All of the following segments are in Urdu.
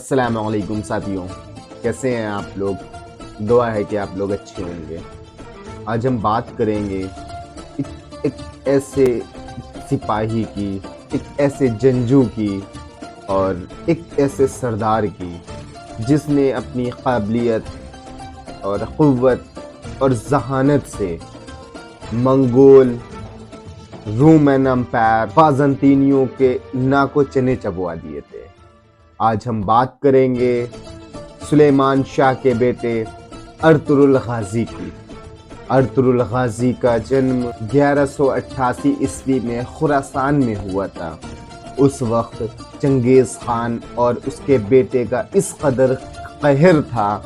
السلام علیکم ساتھیوں، کیسے ہیں آپ لوگ؟ دعا ہے کہ آپ لوگ اچھے ہوں گے۔ آج ہم بات کریں گے ایک ایسے سپاہی کی، ایک ایسے جنگجو کی اور ایک ایسے سردار کی جس نے اپنی قابلیت اور قوت اور ذہانت سے منگول، رومن امپائر، بازنطینیوں کے ناکو چنے چبوا دیے تھے۔ آج ہم بات کریں گے سلیمان شاہ کے بیٹے ارطغرل غازی کی۔ ارطغرل غازی کا جنم 1188 عیسوی میں خراسان میں ہوا تھا۔ اس وقت چنگیز خان اور اس کے بیٹے کا اس قدر قہر تھا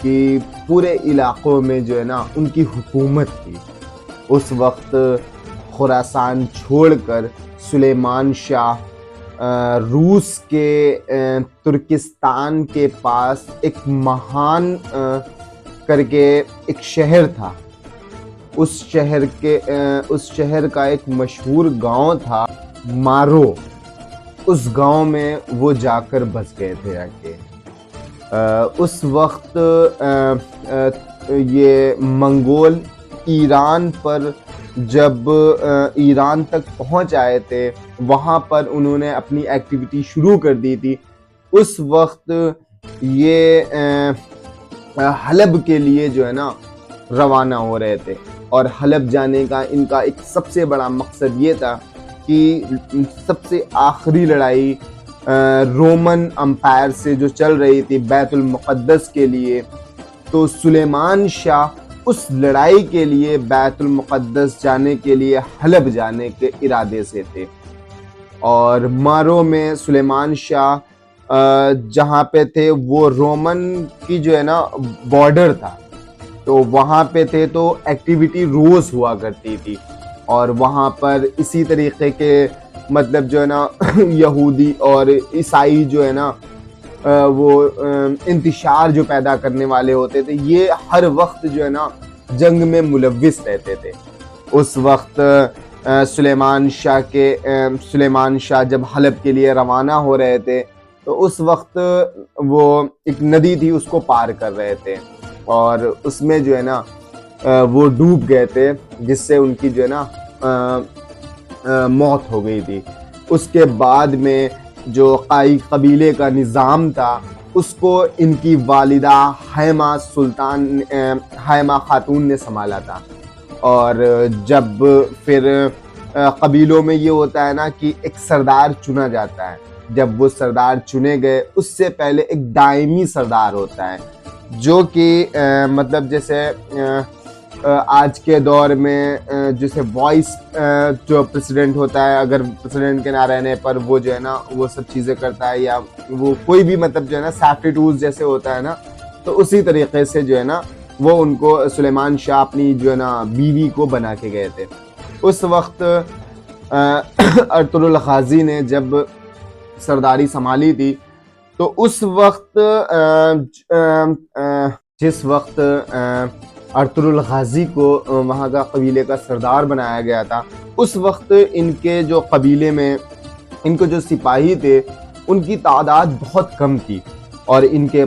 کہ پورے علاقوں میں جو ہے نا ان کی حکومت تھی۔ اس وقت خراسان چھوڑ کر سلیمان شاہ روس کے ترکستان کے پاس ایک مہان کر کے ایک شہر تھا، اس شہر کا ایک مشہور گاؤں تھا مارو، اس گاؤں میں وہ جا کر بس گئے تھے آ کے۔ اس وقت یہ منگول ایران پر جب ایران تک پہنچ آئے تھے، وہاں پر انہوں نے اپنی ایکٹیویٹی شروع کر دی تھی۔ اس وقت یہ حلب کے لیے جو ہے نا روانہ ہو رہے تھے، اور حلب جانے کا ان کا ایک سب سے بڑا مقصد یہ تھا کہ سب سے آخری لڑائی رومن امپائر سے جو چل رہی تھی بیت المقدس کے لیے، تو سلیمان شاہ اس لڑائی کے لیے بیت المقدس جانے کے لیے حلب جانے کے ارادے سے تھے۔ اور مارو میں سلیمان شاہ جہاں پہ تھے وہ رومن کی جو ہے نا بارڈر تھا، تو وہاں پہ تھے، تو ایکٹیویٹی روز ہوا کرتی تھی، اور وہاں پر اسی طریقے کے مطلب جو ہے نا یہودی اور عیسائی جو ہے نا وہ انتشار جو پیدا کرنے والے ہوتے تھے، یہ ہر وقت جو ہے نا جنگ میں ملوث رہتے تھے۔ اس وقت سلیمان شاہ جب حلب کے لیے روانہ ہو رہے تھے، تو اس وقت وہ ایک ندی تھی، اس کو پار کر رہے تھے، اور اس میں جو ہے نا وہ ڈوب گئے تھے، جس سے ان کی جو ہے نا موت ہو گئی تھی۔ اس کے بعد میں جو قائی قبیلے کا نظام تھا، اس کو ان کی والدہ حیمہ خاتون نے سنبھالا تھا۔ اور جب پھر قبیلوں میں یہ ہوتا ہے نا کہ ایک سردار چنا جاتا ہے، جب وہ سردار چنے گئے، اس سے پہلے ایک دائمی سردار ہوتا ہے، جو کہ مطلب جیسے آج کے دور میں جیسے وائس جو پریسیڈنٹ ہوتا ہے، اگر پریسیڈنٹ کے نہ رہنے پر وہ جو ہے نا وہ سب چیزیں کرتا ہے، یا وہ کوئی بھی مطلب جو ہے نا سیفٹی ٹولز جیسے ہوتا ہے نا، تو اسی طریقے سے جو ہے نا وہ ان کو سلیمان شاہ اپنی جو ہے نا بیوی کو بنا کے گئے تھے۔ اس وقت ارطغرل غازی نے جب سرداری سنبھالی تھی، تو اس وقت جس وقت ارطغرل غازی کو وہاں کا قبیلے کا سردار بنایا گیا تھا، اس وقت ان کے جو قبیلے میں ان کو جو سپاہی تھے، ان کی تعداد بہت کم تھی، اور ان کے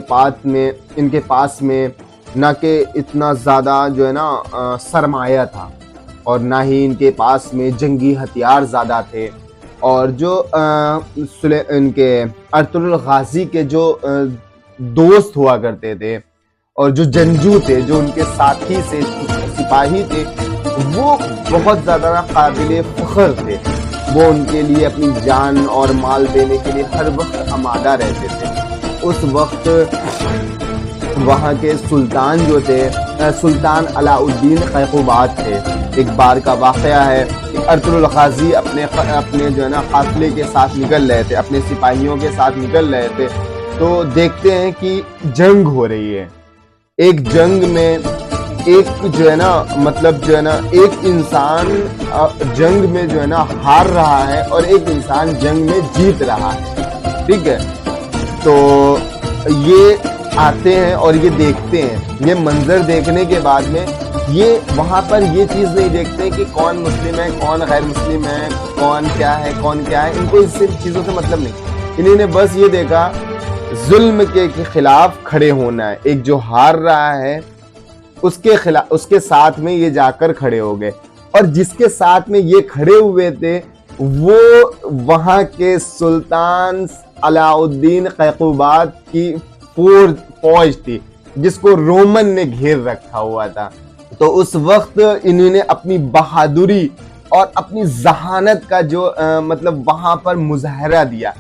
پاس میں نہ کہ اتنا زیادہ جو ہے نا سرمایہ تھا، اور نہ ہی ان کے پاس میں جنگی ہتھیار زیادہ تھے۔ اور جو ان کے ارطغرل غازی کے جو دوست ہوا کرتے تھے، اور جو جنگجو تھے، جو ان کے ساتھی سے سپاہی تھے، وہ بہت زیادہ قابل فخر تھے۔ وہ ان کے لیے اپنی جان اور مال دینے کے لیے ہر وقت آمادہ رہتے تھے۔ اس وقت وہاں کے سلطان جو تھے، سلطان علاء الدین قیقوباد تھے۔ ایک بار کا واقعہ ہے کہ ارطغرل غازی اپنے جو ہے نا قافلے کے ساتھ نکل رہے تھے، اپنے سپاہیوں کے ساتھ نکل رہے تھے، تو دیکھتے ہیں کہ جنگ ہو رہی ہے۔ ایک جنگ میں ایک جو ہے نا مطلب جو ہے نا ایک انسان جنگ میں جو ہے نا ہار رہا ہے، اور ایک انسان جنگ میں جیت رہا ہے، ٹھیک ہے؟ تو یہ آتے ہیں اور یہ دیکھتے ہیں، یہ منظر دیکھنے کے بعد میں یہ وہاں پر یہ چیز نہیں دیکھتے کہ کون مسلم ہے، کون غیر مسلم ہے، کون کیا ہے، ان کو اس چیزوں سے مطلب نہیں۔ انہوں نے بس یہ دیکھا ظلم کے خلاف کھڑے ہونا ہے. ایک جو ہار رہا ہے اس کے ساتھ میں یہ جا کر کھڑے ہو گئے, اور جس کے ساتھ میں یہ کھڑے ہوئے تھے وہ وہاں کے سلطان علاء الدین قیقوباد کی فوج تھی جس کو رومن نے گھیر رکھا ہوا تھا. تو اس وقت انہوں نے اپنی بہادری اور اپنی ذہانت کا جو مطلب وہاں پر مظاہرہ دیا.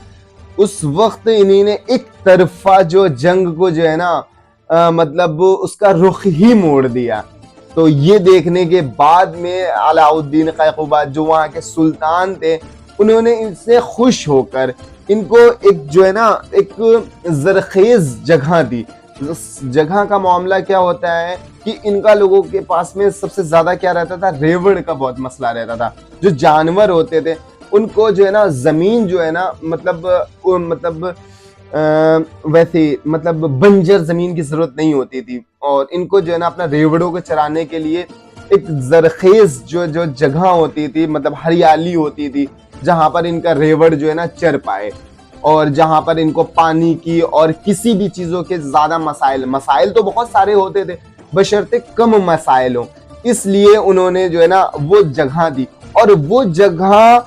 اس وقت انہوں نے ایک طرفہ جو جنگ کو جو ہے نا مطلب اس کا رخ ہی موڑ دیا. تو یہ دیکھنے کے بعد میں علاء الدین قیقوباد جو وہاں کے سلطان تھے, انہوں نے ان سے خوش ہو کر ان کو ایک جو ہے نا ایک زرخیز جگہ دی. جگہ کا معاملہ کیا ہوتا ہے کہ ان کا لوگوں کے پاس میں سب سے زیادہ کیا رہتا تھا, ریوڑ کا بہت مسئلہ رہتا تھا. جو جانور ہوتے تھے ان کو جو ہے نا زمین جو ہے نا مطلب ویسے مطلب بنجر زمین کی ضرورت نہیں ہوتی تھی, اور ان کو جو ہے نا اپنا ریوڑوں کو چرانے کے لیے ایک زرخیز جو جگہ ہوتی تھی, مطلب ہریالی ہوتی تھی جہاں پر ان کا ریوڑ جو ہے نا چر پائے, اور جہاں پر ان کو پانی کی اور کسی بھی چیزوں کے زیادہ مسائل تو بہت سارے ہوتے تھے بشرطے کم مسائل ہوں. اس لیے انہوں نے جو ہے نا وہ جگہ دی, اور وہ جگہ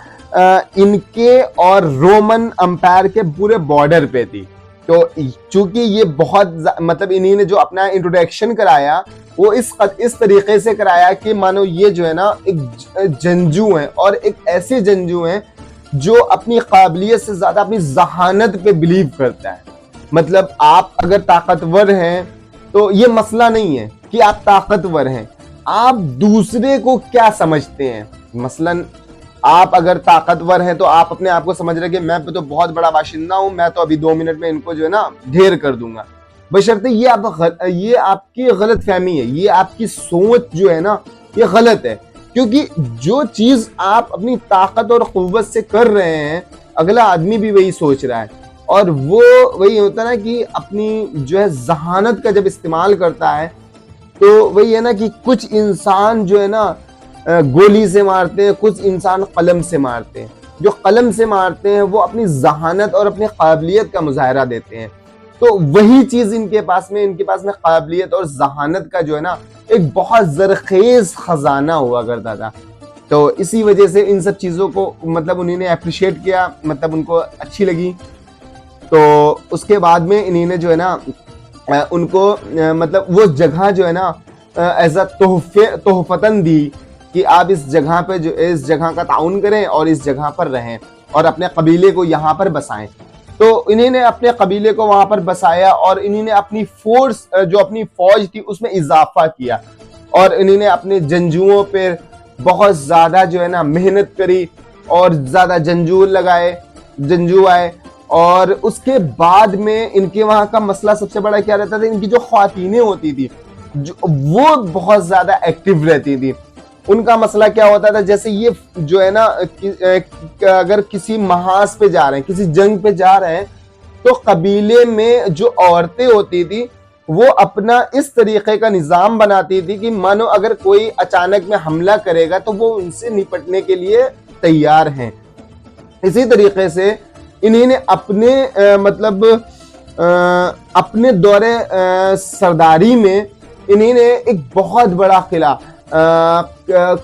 ان کے اور رومن امپائر کے پورے بارڈر پہ تھی. تو چونکہ یہ بہت مطلب انہی نے جو اپنا انٹروڈکشن کرایا وہ اس طریقے سے کرایا کہ مانو یہ جو ہے نا ایک جنگجو ہیں, اور ایک ایسے جنگجو ہیں جو اپنی قابلیت سے زیادہ اپنی ذہانت پہ بلیو کرتا ہے. مطلب آپ اگر طاقتور ہیں تو یہ مسئلہ نہیں ہے کہ آپ طاقتور ہیں, آپ دوسرے کو کیا سمجھتے ہیں. مثلا آپ اگر طاقتور ہیں تو آپ اپنے آپ کو سمجھ رہے کہ میں تو بہت بڑا باشندہ ہوں, میں تو ابھی 2 منٹ میں ان کو جو ہے نا ڈھیر کر دوں گا. بشرطے یہ آپ کی غلط فہمی ہے, یہ آپ کی سوچ جو ہے نا یہ غلط ہے, کیونکہ جو چیز آپ اپنی طاقت اور قوت سے کر رہے ہیں اگلا آدمی بھی وہی سوچ رہا ہے, اور وہ وہی ہوتا ہے نا کہ اپنی جو ہے ذہانت کا جب استعمال کرتا ہے تو وہی ہے نا کہ کچھ انسان جو ہے نا گولی سے مارتے ہیں, کچھ انسان قلم سے مارتے ہیں. جو قلم سے مارتے ہیں وہ اپنی ذہانت اور اپنی قابلیت کا مظاہرہ دیتے ہیں. تو وہی چیز ان کے پاس میں قابلیت اور ذہانت کا جو ہے نا ایک بہت زرخیز خزانہ ہوا کرتا تھا. تو اسی وجہ سے ان سب چیزوں کو مطلب انہوں نے اپریشیٹ کیا, مطلب ان کو اچھی لگی. تو اس کے بعد میں انہوں نے جو ہے نا ان کو مطلب وہ جگہ جو ہے نا ایز اے تحفتاً دی کہ آپ اس جگہ پہ جو اس جگہ کا تعاون کریں اور اس جگہ پر رہیں اور اپنے قبیلے کو یہاں پر بسائیں. تو انہوں نے اپنے قبیلے کو وہاں پر بسایا, اور انہوں نے اپنی اپنی فوج تھی اس میں اضافہ کیا, اور انہوں نے اپنے جنگجوؤں پہ بہت زیادہ جو ہے نا محنت کری, اور زیادہ جنگجو آئے. اور اس کے بعد میں ان کے وہاں کا مسئلہ سب سے بڑا کیا رہتا تھا, ان کی جو خواتینیں ہوتی تھی وہ بہت زیادہ ایکٹیو رہتی تھی. ان کا مسئلہ کیا ہوتا تھا, جیسے یہ جو ہے نا اگر کسی محاذ پہ جا رہے ہیں, کسی جنگ پہ جا رہے ہیں, تو قبیلے میں جو عورتیں ہوتی تھی وہ اپنا اس طریقے کا نظام بناتی تھی کہ مانو اگر کوئی اچانک میں حملہ کرے گا تو وہ ان سے نپٹنے کے لیے تیار ہیں. اسی طریقے سے انہی نے اپنے اپنے دور سرداری میں انہی نے ایک بہت بڑا قلعہ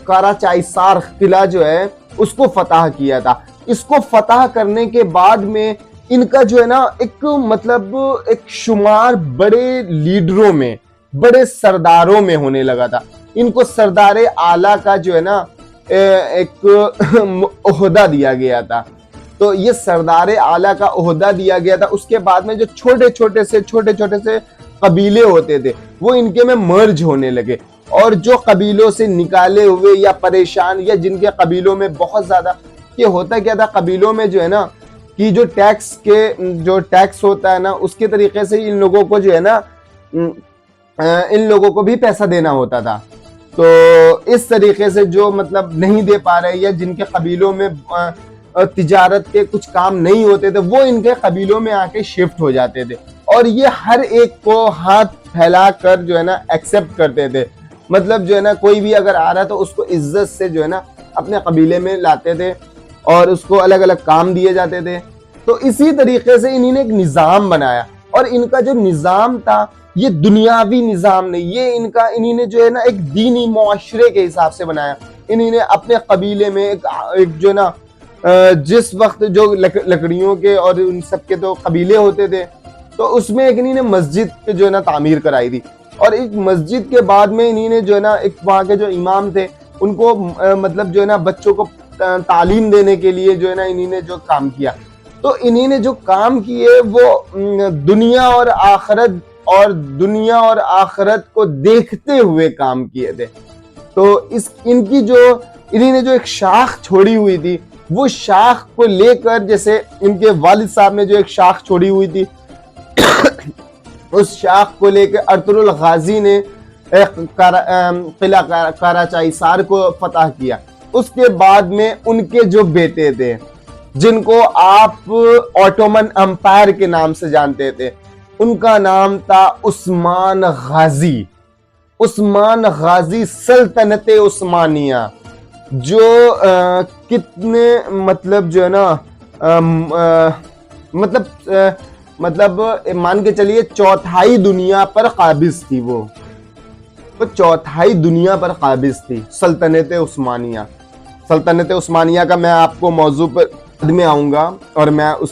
کاراچائسار قلعہ جو ہے اس کو فتح کیا تھا. اس کو فتح کرنے کے بعد میں ان کا جو ہے نا ایک شمار بڑے لیڈروں میں, بڑے سرداروں میں ہونے لگا تھا. ان کو سردار اعلیٰ کا جو ہے نا ایک عہدہ دیا گیا تھا. تو یہ سردار اعلیٰ کا عہدہ دیا گیا تھا. اس کے بعد میں جو چھوٹے چھوٹے سے قبیلے ہوتے تھے وہ ان کے میں مرج ہونے لگے, اور جو قبیلوں سے نکالے ہوئے یا پریشان یا جن کے قبیلوں میں بہت زیادہ یہ ہوتا کیا تھا, قبیلوں میں جو ہے نا کہ جو ٹیکس ہوتا ہے نا اس کے طریقے سے ان لوگوں کو جو ہے نا ان لوگوں کو بھی پیسہ دینا ہوتا تھا. تو اس طریقے سے جو مطلب نہیں دے پا رہے یا جن کے قبیلوں میں تجارت کے کچھ کام نہیں ہوتے تھے وہ ان کے قبیلوں میں آ کے شفٹ ہو جاتے تھے, اور یہ ہر ایک کو ہاتھ پھیلا کر جو ہے نا ایکسپٹ کرتے تھے. مطلب جو ہے نا کوئی بھی اگر آ رہا تو اس کو عزت سے جو ہے نا اپنے قبیلے میں لاتے تھے اور اس کو الگ الگ کام دیے جاتے تھے. تو اسی طریقے سے انہی نے ایک نظام بنایا, اور ان کا جو نظام تھا یہ دنیاوی نظام نہیں، یہ انہی نے جو ہے نا ایک دینی معاشرے کے حساب سے بنایا. انہی نے اپنے قبیلے میں ایک جو ہے نا جس وقت جو لکڑیوں کے اور ان سب کے تو قبیلے ہوتے تھے، تو اس میں ایک انہی نے مسجد جو ہے نا تعمیر کرائی تھی. اور ایک مسجد کے بعد میں انہی نے جو ہے نا ایک وہاں کے جو امام تھے ان کو مطلب جو ہے نا بچوں کو تعلیم دینے کے لیے جو ہے نا انہی نے جو کام کیا. تو انہی نے جو کام کیے وہ دنیا اور آخرت کو دیکھتے ہوئے کام کیے تھے. تو انہی نے جو ایک شاخ چھوڑی ہوئی تھی، وہ شاخ کو لے کر، جیسے ان کے والد صاحب نے جو ایک شاخ چھوڑی ہوئی تھی اس شاخ کو لے کے ارطغرل غازی نے قلعہ قراچائسار کو فتح کیا. اس کے بعد میں ان کے جو بیٹے تھے جن کو آپ اوٹومن امپائر کے نام سے جانتے تھے، ان کا نام تھا عثمان غازی. عثمان غازی سلطنت عثمانیہ، جو کتنے مطلب جو ہے نا مطلب مان کے چلیے چوتھائی دنیا پر قابض تھی. وہ چوتھائی دنیا پر قابض تھی سلطنت عثمانیہ. سلطنت عثمانیہ کا میں آپ کو موضوع پر بعد میں آؤں گا، اور میں اس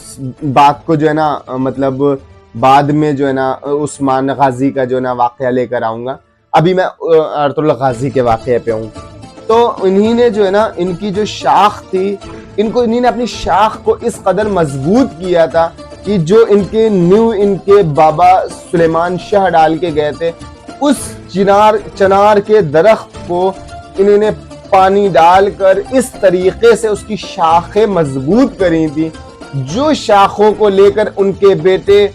بات کو جو ہے نا مطلب بعد میں جو ہے نا عثمان غازی کا جو ہے نا واقعہ لے کر آؤں گا. ابھی میں ارطغرل غازی کے واقعے پہ ہوں. تو انہی نے جو ہے نا ان کی جو شاخ تھی، انہی نے اپنی شاخ کو اس قدر مضبوط کیا تھا کہ جو ان کے بابا سلیمان شاہ ڈال کے گئے تھے، اس چنار کے درخت کو انہوں نے پانی ڈال کر اس طریقے سے اس کی شاخیں مضبوط کری تھی، جو شاخوں کو لے کر ان کے بیٹے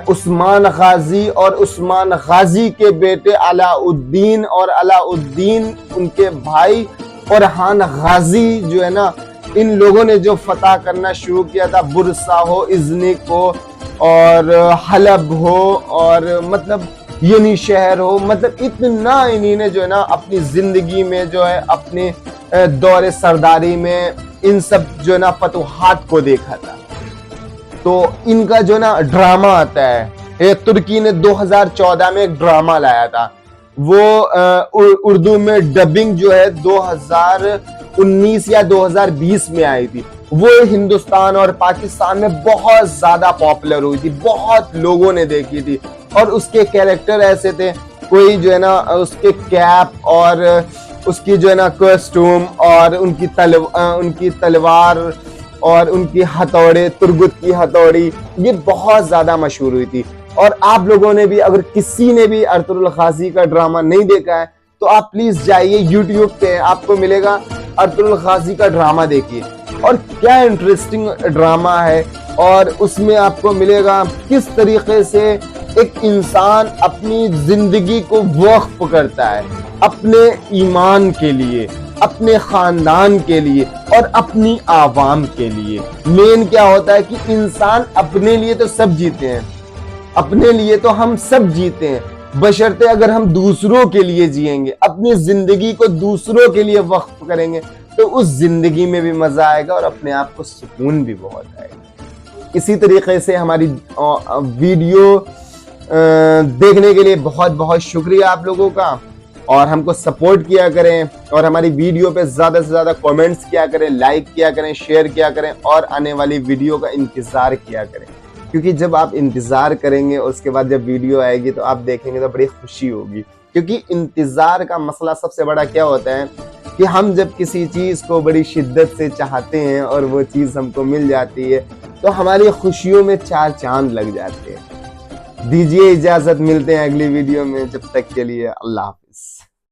عثمان غازی اور عثمان غازی کے بیٹے علاء الدین اور علاء الدین ان کے بھائی فرحان غازی جو ہے نا، ان لوگوں نے جو فتح کرنا شروع کیا تھا. برسا ہو، ازنک ہو، اور حلب ہو، اور مطلب ینی شہر ہو، مطلب اتنا انہی نے جو ہے نا اپنی زندگی میں جو ہے اپنے دور سرداری میں ان سب جو ہے نا فتوحات کو دیکھا تھا. تو ان کا جو نا ڈرامہ آتا ہے، ترکی نے 2014 میں ایک ڈرامہ لایا تھا، وہ اردو میں ڈبنگ جو ہے 2019 یا 2020 میں آئی تھی. وہ ہندوستان اور پاکستان میں بہت زیادہ پاپولر ہوئی تھی، بہت لوگوں نے دیکھی تھی. اور اس کے کیریکٹر ایسے تھے، کوئی جو ہے نا اس کے کیپ اور اس کی جو ہے نا کوسٹوم اور ان کی تلوار اور ان کی ہتھوڑے، ترگت کی ہتھوڑی، یہ بہت زیادہ مشہور ہوئی تھی. اور آپ لوگوں نے بھی، اگر کسی نے بھی ارطغرل غازی کا ڈرامہ نہیں دیکھا ہے تو آپ پلیز جائیے یوٹیوب پہ، آپ کو ملے گا ارطغرل غازی کا ڈرامہ دیکھیے. اور کیا انٹرسٹنگ ڈرامہ ہے، اور اس میں آپ کو ملے گا کس طریقے سے ایک انسان اپنی زندگی کو وقف کرتا ہے اپنے ایمان کے لیے، اپنے خاندان کے لیے اور اپنی عوام کے لیے. مین کیا ہوتا ہے کہ انسان اپنے لیے تو سب جیتے ہیں، اپنے لیے تو ہم سب جیتے ہیں، بشرطے اگر ہم دوسروں کے لیے جئیں گے، اپنی زندگی کو دوسروں کے لیے وقف کریں گے تو اس زندگی میں بھی مزہ آئے گا اور اپنے آپ کو سکون بھی بہت آئے گا. اسی طریقے سے ہماری ویڈیو دیکھنے کے لیے بہت بہت شکریہ آپ لوگوں کا، اور ہم کو سپورٹ کیا کریں، اور ہماری ویڈیو پہ زیادہ سے زیادہ کومنٹس کیا کریں، لائک کیا کریں، شیئر کیا کریں، اور آنے والی ویڈیو کا انتظار کیا کریں. کیونکہ جب آپ انتظار کریں گے اور اس کے بعد جب ویڈیو آئے گی تو آپ دیکھیں گے تو بڑی خوشی ہوگی. کیونکہ انتظار کا مسئلہ سب سے بڑا کیا ہوتا ہے کہ ہم جب کسی چیز کو بڑی شدت سے چاہتے ہیں اور وہ چیز ہم کو مل جاتی ہے تو ہماری خوشیوں میں چار چاند لگ جاتے ہیں. دیجیے اجازت، ملتے ہیں اگلی ویڈیو میں، جب تک کے لیے اللہ حافظ.